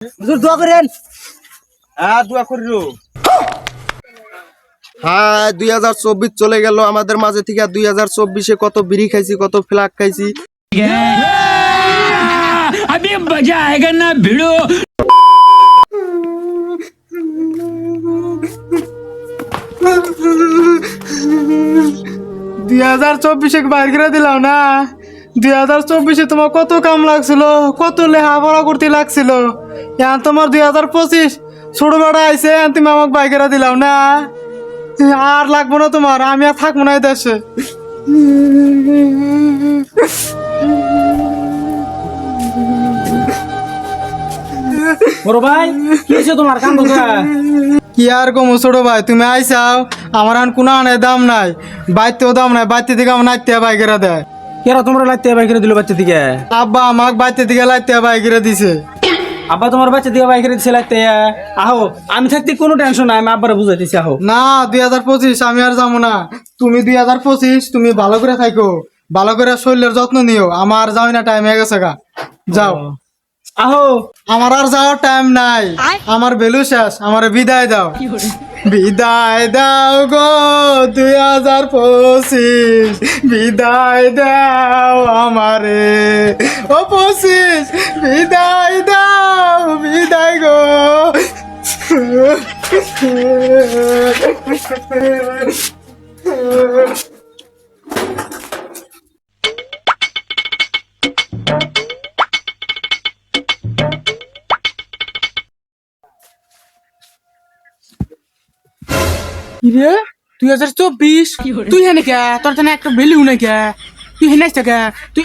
হুজুর দোয়া করেন। হ্যাঁ দোয়া করিও। হ্যাঁ 2024 চলে গেল আমাদের মাঝে থেকে। 2024-এ কত বিড়ি খাইছি, কত ফ্লাগ খাইছি। अभी मजा आएगा ना भिड़ो। 2024-এ বাইর করে দিলাম না। 2024-এ তোমার কত কাম লাগছিল, কত লেখাপড়া করতে লাগছিল। এখন তোমার 2025 ছোট বেড়া আইছে, তুমি আমাকে বাইর করে দিলাম না। আর লাগবো না তোমার, আমি আর থাকবো না এই দেশে। বড় ভাই কি হয়েছে তোমার কাম কথা? কি আর কমো ছোট ভাই, তুমি আইসাও, আমার এখন কোনো আনে দাম নাই, বাইতেও দাম নাই। বাইতে দিকে আমার নাইতে বাইকেরা দেয়। কেরা তোমরা লাইতে বাইকেরে দিল বাচ্চা দিকে? আব্বা আমাকে বাইতে দিকে লাইতে বাইকেরা দিছে। আব্বা তোমার বাচ্চা দিকে বাইকেরে দিছে লাইতে? আহো, আমি থাকতে কোনো টেনশন নাই, আমি আব্বারে বুঝাইতেছি। আহো না 2025 আমি আর যাবো না। তুমি 2025 তুমি ভালো করে থাকো, ভালো করে শরীরের যত্ন নিও। আমার যাও না, টাইম হয়ে গেছে গা, যাও। আহো। আমার আর যাওয়ার টাইম নাই, আমার বেলু শেষ, আমার বিদায় দাও। বিদায় দাও গো 2025, বিদায় দাও আমারে ও 25, বিদায় দাও, বিদায় গো। রে 2024 তুই হেনে কে? তোর তো একটা বেলি উনে কে? তুই হেনে আসতে কে? তুই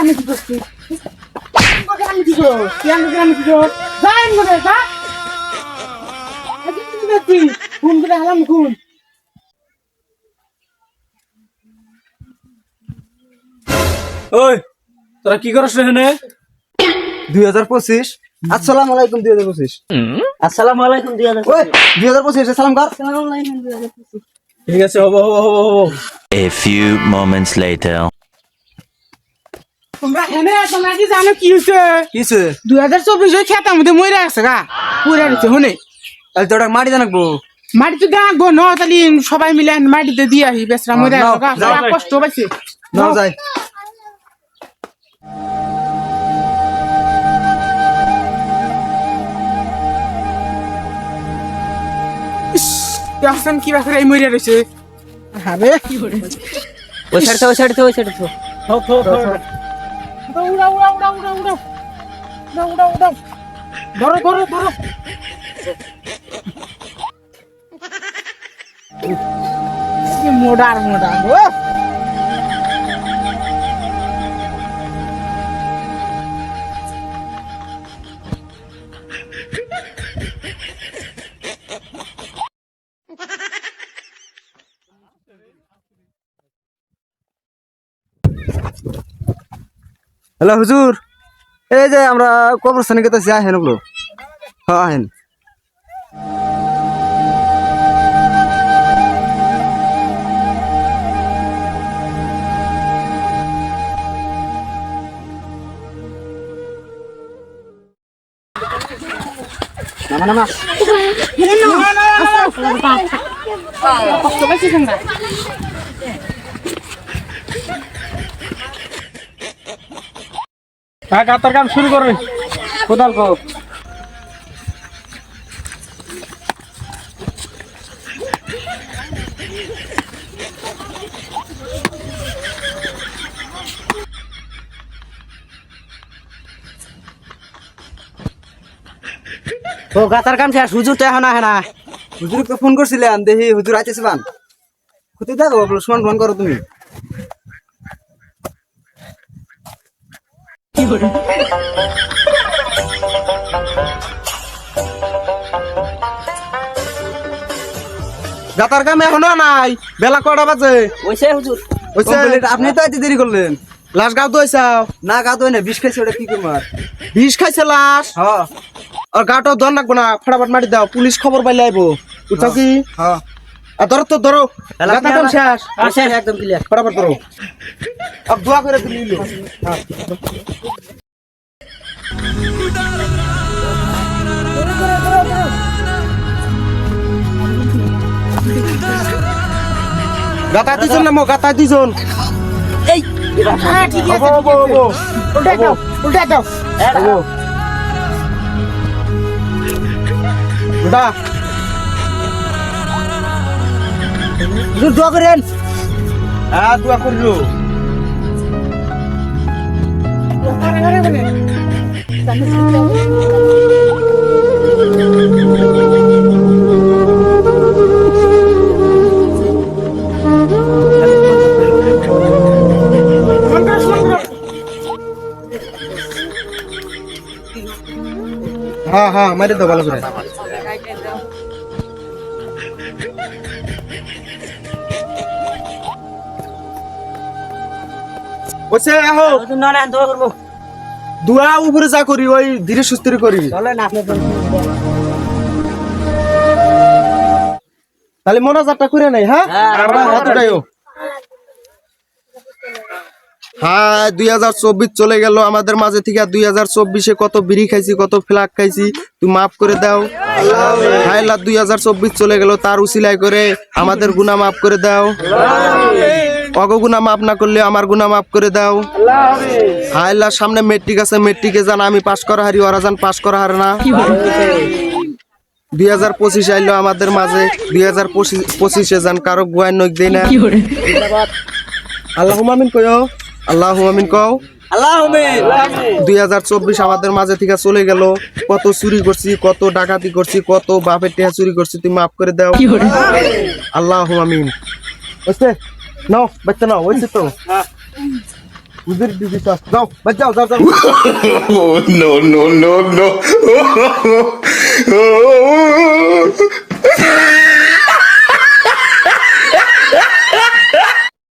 আমি কি করছি? আমি কি করো? আমি কি করো? যাই মনে যা। আজকে কি দেখছি? ফোন করে হালাম খুন। ওই তোরা কি করছ এখানে? 2025 আসসালামু আলাইকুম। 2025 আসসালামু আলাইকুম। 2025 সালাম কর। ঠিক আছে, হবো হবো হবো হবো। A few moments later. তোমরা হেনে তোমরা কি জানো কি হইছে? কিছে 2024 ওই খেতার মধ্যে মরে আছে গা, পুরা রয়েছে হনে। তাহলে তো ওটা মাটি জানাকবো। মাটিতে দেখবো ন, তাহলে সবাই মিলে মাটিতে দিয়ে আসি। বেসরা মরে নাও, গা, যাও। কষ্ট পাইছে। নাও যাই। দেখছেন কি ব্যাপারে এই মরে রয়েছে। আরে ওই সাইডে ওই সাইডে ওই সাইডে থো থো থো। উড়া উড়া উড়া উড়া উড়া উড়া উড়া উড়া ধরো ধরো ধরো। মোডার মোডার গো। হ্যালো হুজুর, এই যে আমরা কবরস্থানে গেতেছি, আহেন ওগুলো। হ্যাঁ আহেন। কষ্ট পাইছি তোমরা। হ্যাঁ গাতার কাম শুরু করবে। কোদাল কো। ও গাতার কাম শেষ, হুজুর তো এখন আহে না। হুজুরকে ফোন করছিলাম, দেখি হুজুর আইতেছে বান। কোথায় দেখো সমান ফোন করো তুমি। গাতার কাম এখনো নাই, বেলা কটা বাজে? ওইসে হুজুর। হইছে, আপনি তো আইতে দেরি করলেন। লাশ গাও দইছাও না? গা দই না, বিষ খাইছে। ওটা কি করবো আর? বিষ খাইছে লাশ? হ্যাঁ। আর গাটাও ধর রাখবো না, ফটাফট মাটি দাও, পুলিশ খবর পাইলে আইবো। বুঝছো কি? হ্যাঁ। আর ধরো তো ধরো, গাতার কাম শেষ। শেষ, একদম ক্লিয়ার। ফটাফট ধরো। আর দোয়া করে দিলি। হ্যাঁ। গাতা দুজন নামো, গাতা দুজন। হ্যাঁ ঠিক আছে হবো, হবো, হবো। উল্টা দাও উল্টা দাও হবো। উঠা। দোয়া করেন। হ্যাঁ, দোয়া করিল। হ্যাঁ হ্যাঁ, মারি দাও ভালো করে। ওসে আহো, না না দোয়া করবো। দোয়া উপরে যা করি ওই ধীরে সুস্থির করি। চলে না আপনি তাহলে মোনাজাতটা করে নাই। হ্যাঁ, হাতটাইও। হ্যাঁ, 2024 চলে গেল আমাদের মাঝে থেকে। 2024-এ কত বিড়ি খাইছি, কত ফ্লাগ খাইছি, তুই মাফ করে দাও। হায় আল্লাহ, 2024 চলে গেল, তার উসিলাই করে আমাদের গুনাহ মাফ করে দাও। অগ গুনাহ মাফ না করলে আমার গুনাহ মাফ করে দাও। হায় আল্লাহ, সামনে মেট্রিক আছে, মেট্রিকে জান আমি পাশ করা হারি, ওরা জান পাশ করা হার না। 2025 আইলো আমাদের মাঝে, 2025-এ যান কারো গুয়ায় নখ দেয় না। আল্লাহুম্মা আমিন কয়ো, আল্লাহুম্মা আমিন কও। 2024 আমাদের মাঝে থেকে চলে গেল। কত চুরি করছি, কত ডাকাতি করছি, কত বাপের টেহা চুরি করছি, তুমি মাফ করে দাও। আল্লাহুম্মা আমিন। ওসে নাও বাচ্চা, নাও ওইছে তো উদের দিদি যাও বাচ্চা, যাও যাও। Oh, no, no, no, no.